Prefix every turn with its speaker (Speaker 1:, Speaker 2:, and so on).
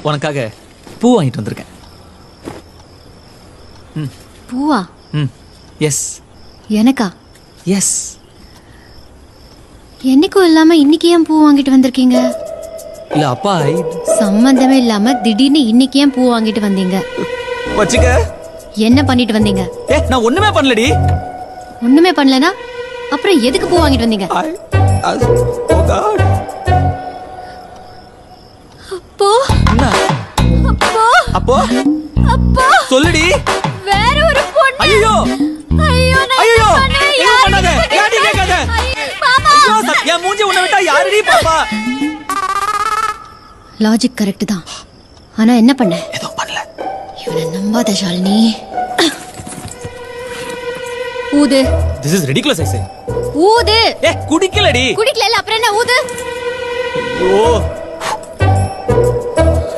Speaker 1: உனக்காக பூ வாங்கிட்டு வந்திருக்கேன்.
Speaker 2: பூவா?
Speaker 1: எஸ்.
Speaker 2: எனக்கா?
Speaker 1: எஸ்.
Speaker 2: என்னைக்கும் இல்லாம இன்னைக்கு ஏன் பூ வாங்கிட்டு வந்திருக்கீங்க?
Speaker 1: இல்ல அப்பா
Speaker 2: சம்பந்தமே இல்லாம திடீர்னு இன்னைக்கு ஏன் பூ வாங்கிட்டு வந்தீங்க?
Speaker 1: வச்சுக்க.
Speaker 2: என்ன பண்ணிட்டு வந்தீங்க?
Speaker 1: நான் ஒண்ணுமே பண்ணலடி.
Speaker 2: ஒண்ணுமே பண்ணலனா அப்புறம் எதுக்கு பூ வாங்கிட்டு வந்தீங்க? அப்போ அப்போ
Speaker 1: அப்போ
Speaker 2: அப்போ
Speaker 1: சொல்லுடி.
Speaker 2: வேற ஒரு பொண்ணு.
Speaker 1: ஐயோ
Speaker 2: ஐயோ
Speaker 1: ஐயோ பண்ணாத. யாடி கேட்காத.
Speaker 2: பாப்பா
Speaker 1: என் மூஞ்சி உன்னை விட்டா யாரடி பாப்பா?
Speaker 2: லாஜிக் கரெக்ட் தான். ஆனா என்ன பண்ண?
Speaker 1: ஏதோ பண்ணல.
Speaker 2: இவனை நம்பாத ஷாலினி. ஊது.
Speaker 1: This is ridiculous, I say.
Speaker 2: ஊது.
Speaker 1: குடிக்கலடி.
Speaker 2: குடிக்கல அப்புறம் என்ன ஊது?
Speaker 1: ஐயோ